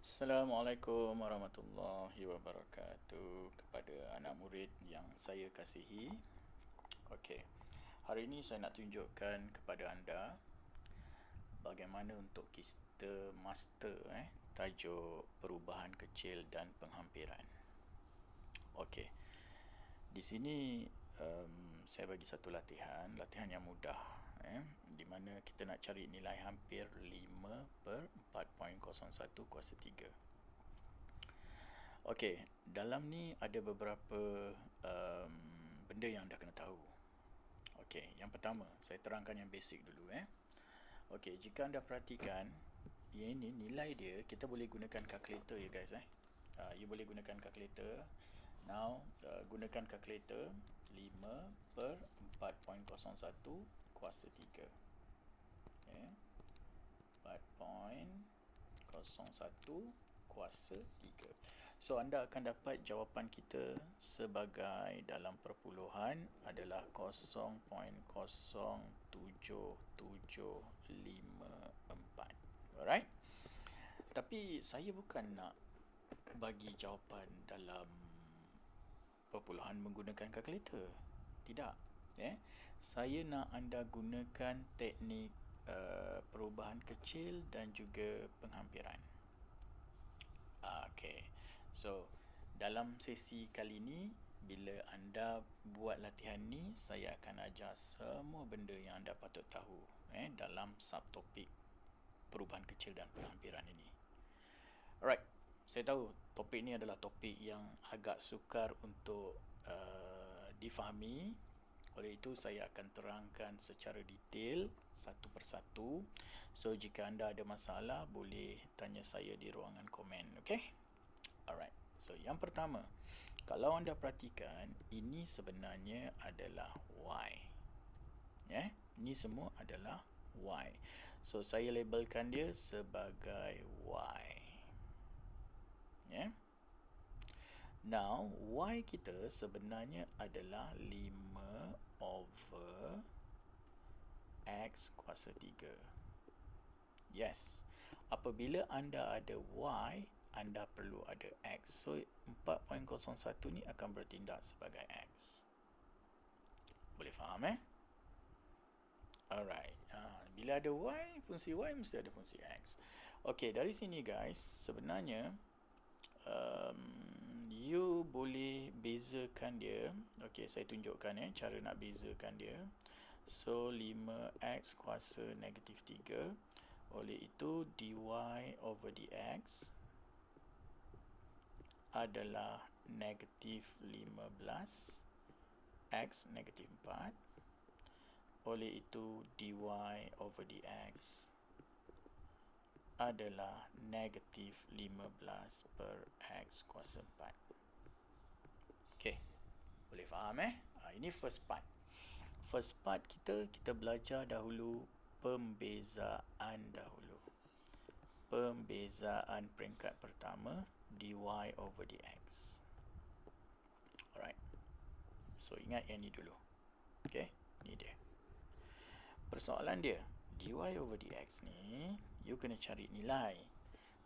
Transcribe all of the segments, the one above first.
Assalamualaikum warahmatullahi wabarakatuh kepada anak murid yang saya kasihi. Okey. Hari ini saya nak tunjukkan kepada anda bagaimana untuk kita master tajuk perubahan kecil dan penghampiran. Okey. Di sini saya bagi satu latihan yang mudah, di mana kita nak cari nilai hampir 5 per 4.01 kuasa 3. Okey, dalam ni ada beberapa benda yang anda kena tahu. Okey, yang pertama, saya terangkan yang basic dulu. Okey, jika anda perhatikan, yang ini nilai dia, kita boleh gunakan calculator ya guys. You boleh gunakan calculator. Now, gunakan calculator 5 per 4.01 kuasa 3. 4.01 kuasa 3. So, anda akan dapat jawapan kita sebagai dalam perpuluhan adalah 0.07754. Alright? Tapi saya bukan nak bagi jawapan dalam perpuluhan menggunakan kalkulator. Tidak. Saya nak anda gunakan teknik perubahan kecil dan juga penghampiran. Okay. So, dalam sesi kali ini, bila anda buat latihan ni, saya akan ajar semua benda yang anda patut tahu dalam subtopik perubahan kecil dan penghampiran ini. Alright. Saya tahu topik ni adalah topik yang agak sukar untuk difahami. Oleh itu, saya akan terangkan secara detail satu persatu. So, jika anda ada masalah, boleh tanya saya di ruangan komen. Okay? Alright. So, yang pertama, kalau anda perhatikan, ini sebenarnya adalah Y. Ini semua adalah Y. So, saya labelkan dia sebagai Y. Now, Y kita sebenarnya adalah 5 over X kuasa 3. Yes. Apabila anda ada Y, anda perlu ada X. So, 4.01 ni akan bertindak sebagai X. Boleh faham Alright. Bila ada Y, fungsi Y mesti ada fungsi X. Okey, dari sini guys, sebenarnya you boleh bezakan dia. Okey, saya tunjukkan cara nak bezakan dia. So, 5x kuasa negatif 3. Oleh itu, dy over dx adalah negatif 15. X negatif 4. Oleh itu, dy over dx adalah negatif 15 per X kuasa 4. Okey, boleh faham ini first part. First part kita belajar dahulu pembezaan dahulu. Pembezaan peringkat pertama, dy over dx. Alright. So, ingat yang ni dulu. Okey, ni dia. Persoalan dia, dy over dx ni, you kena cari nilai.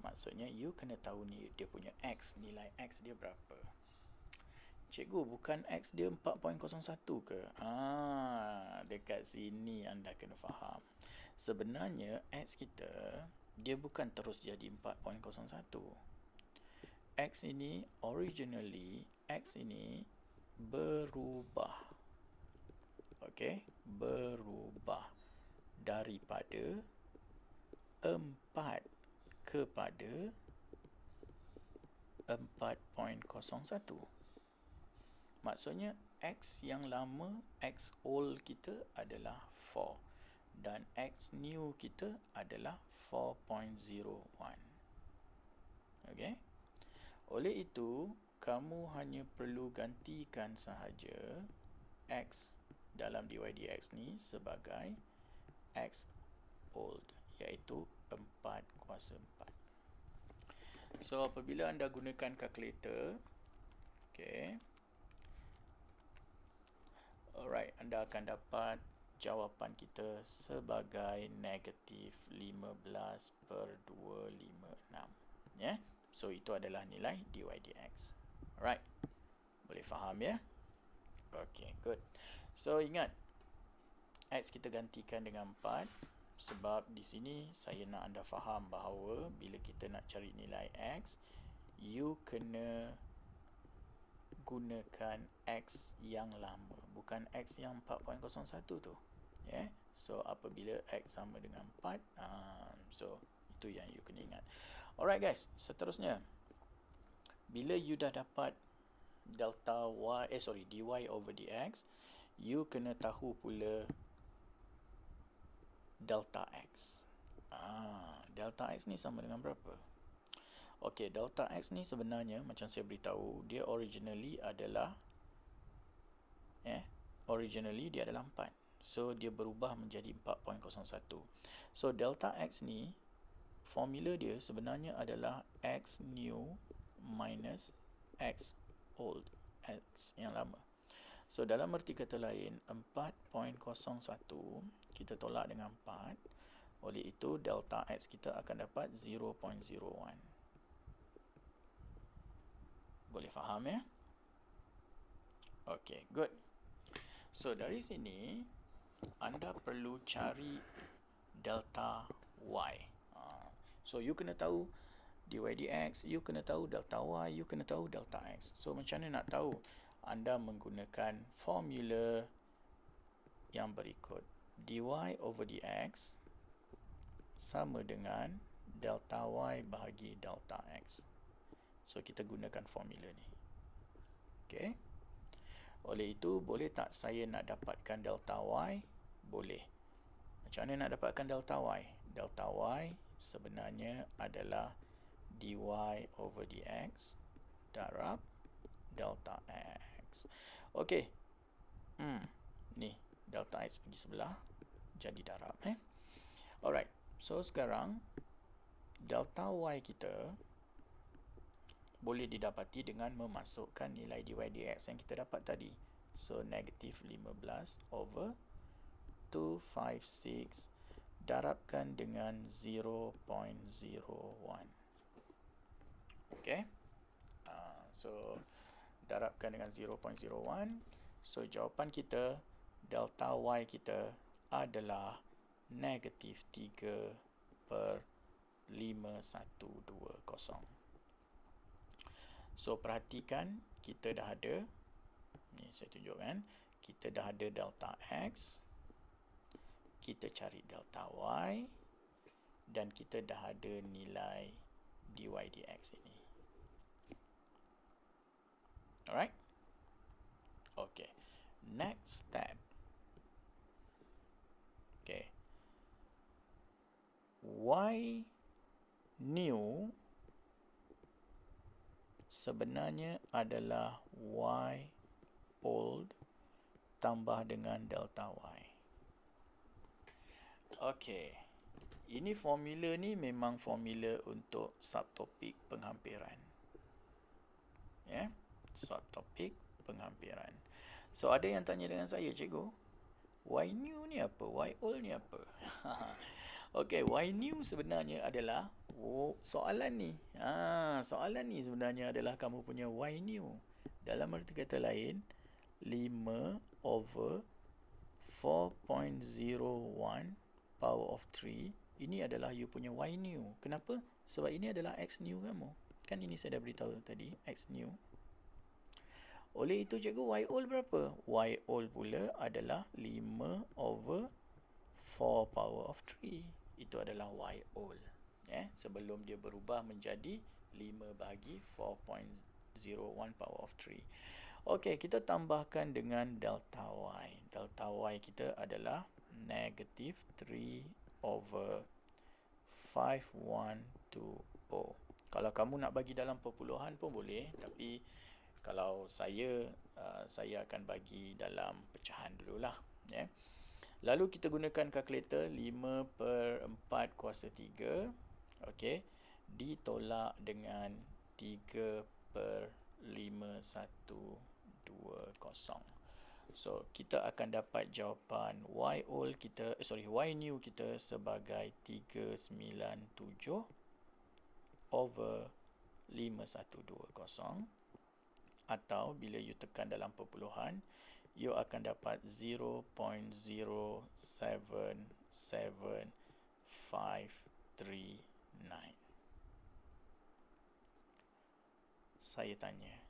Maksudnya, you kena tahu ni dia punya x, nilai x dia berapa. Cikgu, bukan x dia 4.01 ke? Dekat sini anda kena faham. Sebenarnya, x kita, dia bukan terus jadi 4.01. X ini, originally, x ini berubah. Okey, berubah daripada 4 kepada 4.01. Maksudnya X yang lama, X old kita adalah 4 dan X new kita adalah 4.01. Okey. Oleh itu, kamu hanya perlu gantikan sahaja X dalam dy dx ni sebagai X old, iaitu 4 kuasa 4. So, apabila anda gunakan calculator, okay, alright, anda akan dapat jawapan kita sebagai negatif 15 per 256. Ya. So itu adalah nilai dy dx. Alright. Boleh faham ya? Okay, good. So ingat, x kita gantikan dengan 4 sebab di sini saya nak anda faham bahawa bila kita nak cari nilai x, you kena gunakan x yang lama, bukan x yang 4.01 tu. Yeah. So apabila x sama dengan 4, so itu yang you kena ingat. Alright guys, seterusnya, bila you dah dapat delta dy over dx, you kena tahu pula delta x. Delta x ni sama dengan berapa? Okey, delta x ni sebenarnya macam saya beritahu, dia originally adalah 4. So dia berubah menjadi 4.01. So delta x ni formula dia sebenarnya adalah x new minus x old, x yang lama. So dalam erti kata lain, 4.01 kita tolak dengan 4. Oleh itu delta x kita akan dapat 0.01. Boleh faham ya? Okay, good. So dari sini anda perlu cari delta y. So you kena tahu dy dx, you kena tahu delta y, you kena tahu delta x. So macam mana nak tahu? Anda menggunakan formula yang berikut. Dy over dx sama dengan delta y bahagi delta x. So kita gunakan formula ni. Okay. Oleh itu, boleh tak saya nak dapatkan delta y? Boleh. Macam mana nak dapatkan delta y? Delta y sebenarnya adalah dy over dx darab delta x. Okey. Ni delta x pergi sebelah, jadi darab. Alright. So sekarang delta y kita boleh didapati dengan memasukkan nilai dy dx yang kita dapat tadi. So negatif 15 over 256 darabkan dengan 0.01. Okay. So darabkan dengan 0.01. So jawapan kita, delta y kita adalah negatif 3/5120. So perhatikan, kita dah ada, ni saya tunjukkan, kita dah ada delta x, kita cari delta y, dan kita dah ada nilai dy dx ini. Alright? Okay. Next step. Okay. Y new sebenarnya adalah y old tambah dengan delta y. Okey. Ini formula ni memang formula untuk subtopik penghampiran. Ya, subtopik penghampiran. So ada yang tanya dengan saya, cikgu, y new ni apa? Y old ni apa? Okey, y new sebenarnya adalah soalan ni. Soalan ni sebenarnya adalah kamu punya y new. Dalam arti kata lain, 5 over 4.01 power of 3. Ini adalah you punya y new. Kenapa? Sebab ini adalah x new kamu. Kan ini saya dah beritahu tadi, x new. Oleh itu, cikgu, y old berapa? Y old pula adalah 5 over 4 power of 3. Itu adalah y old. Sebelum dia berubah menjadi 5 bahagi 4.01 power of 3. Okey, kita tambahkan dengan delta y. Delta y kita adalah negatif 3 over 5120. Kalau kamu nak bagi dalam perpuluhan pun boleh, tapi kalau saya akan bagi dalam pecahan dululah. Lalu kita gunakan kalkulator 5/4 kuasa 3. Okey, ditolak dengan 3/5120. So kita akan dapat jawapan y new kita sebagai 397 over 5120, atau bila you tekan dalam perpuluhan, you akan dapat 0.0777539. Saya tanya,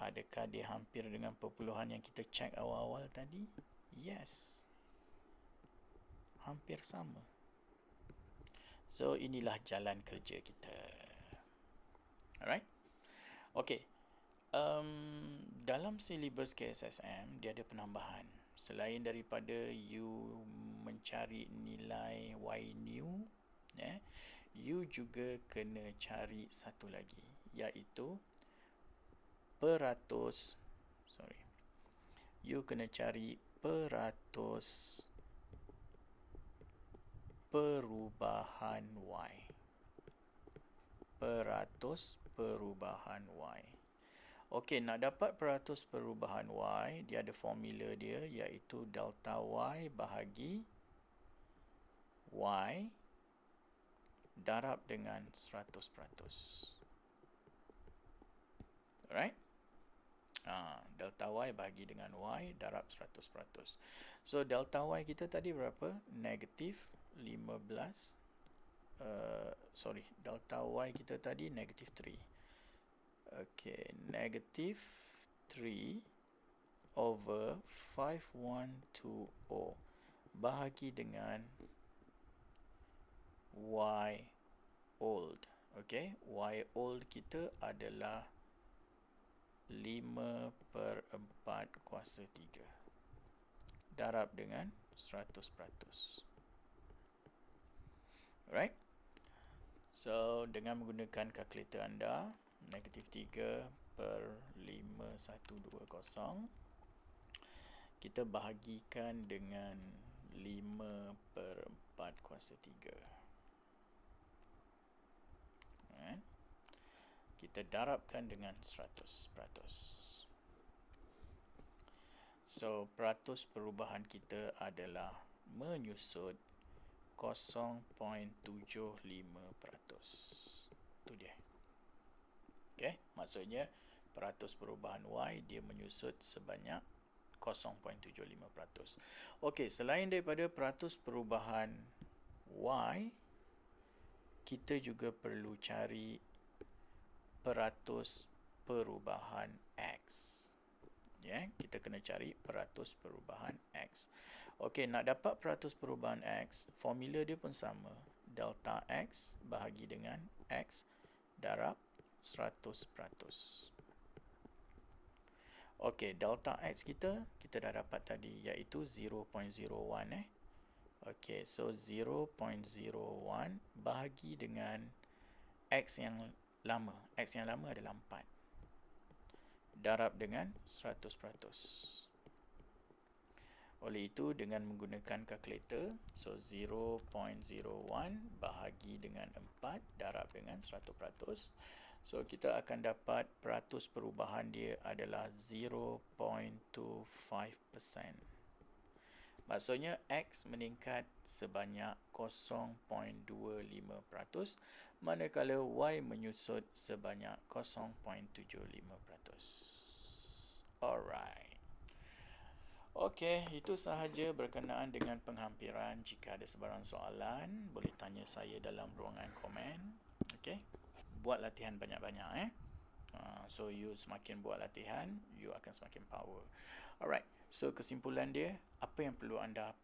adakah dia hampir dengan perpuluhan yang kita check awal-awal tadi? Yes. Hampir sama. So, inilah jalan kerja kita. Alright? Okay. Dalam silibus KSSM, dia ada penambahan. Selain daripada you mencari nilai Y new, you juga kena cari satu lagi, iaitu peratus. You kena cari peratus perubahan Y. Peratus perubahan Y. Okey, nak dapat peratus perubahan Y, dia ada formula dia, iaitu delta Y bahagi Y darab dengan 100%. Alright? Delta Y bahagi dengan Y darab 100%. So, delta Y kita tadi berapa? Negatif 15. Delta Y kita tadi negatif 3. Okay, negatif 3 over 5120 bahagi dengan Y old. Okay, Y old kita adalah 5/4 kuasa 3 darab dengan 100%. Alright? So, dengan menggunakan kalkulator anda, negatif 3/5120, kita bahagikan dengan 5/4 kuasa 3. Alright? Kita darabkan dengan 100%. So, peratus perubahan kita adalah menyusut 0.75%. Itu dia. Okay, maksudnya peratus perubahan Y dia menyusut sebanyak 0.75%. Okey, selain daripada peratus perubahan Y, kita juga perlu cari peratus perubahan X. Kita kena cari peratus perubahan X. Okey, nak dapat peratus perubahan X, formula dia pun sama. Delta X bahagi dengan X darab 100%. Okey, delta X kita dah dapat tadi, iaitu 0.01. Okey, so 0.01 bahagi dengan X yang lama. X yang lama adalah 4. Darab dengan 100%. Oleh itu, dengan menggunakan kalkulator, so 0.01 bahagi dengan 4 darab dengan 100%. So, kita akan dapat peratus perubahan dia adalah 0.25%. Maksudnya, X meningkat sebanyak 0.25%, manakala Y menyusut sebanyak 0.75%. Alright. Okey, itu sahaja berkenaan dengan penghampiran. Jika ada sebarang soalan, boleh tanya saya dalam ruangan komen. Okey, buat latihan banyak-banyak. So, you semakin buat latihan, you akan semakin power. Alright, so kesimpulan dia, apa yang perlu anda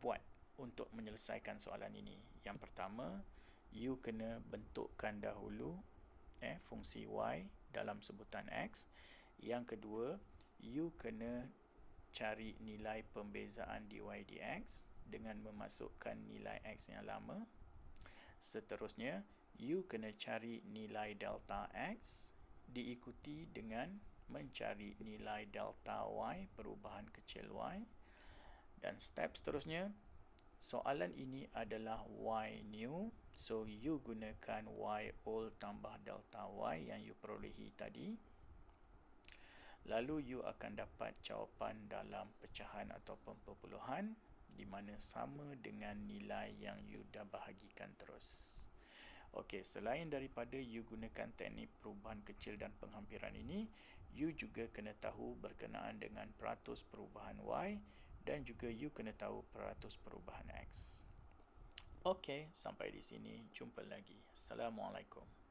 buat untuk menyelesaikan soalan ini? Yang pertama, you kena bentukkan dahulu fungsi Y dalam sebutan X. Yang kedua, you kena cari nilai pembezaan dy dx dengan memasukkan nilai X yang lama. Seterusnya, you kena cari nilai delta X diikuti dengan mencari nilai delta Y, perubahan kecil Y. Dan step seterusnya, soalan ini adalah Y new. So, you gunakan Y old tambah delta Y yang you perolehi tadi. Lalu, you akan dapat jawapan dalam pecahan ataupun perpuluhan di mana sama dengan nilai yang you dah bahagikan terus. Okey, selain daripada you gunakan teknik perubahan kecil dan penghampiran ini, you juga kena tahu berkenaan dengan peratus perubahan Y dan juga you kena tahu peratus perubahan X. Okey, sampai di sini. Jumpa lagi. Assalamualaikum.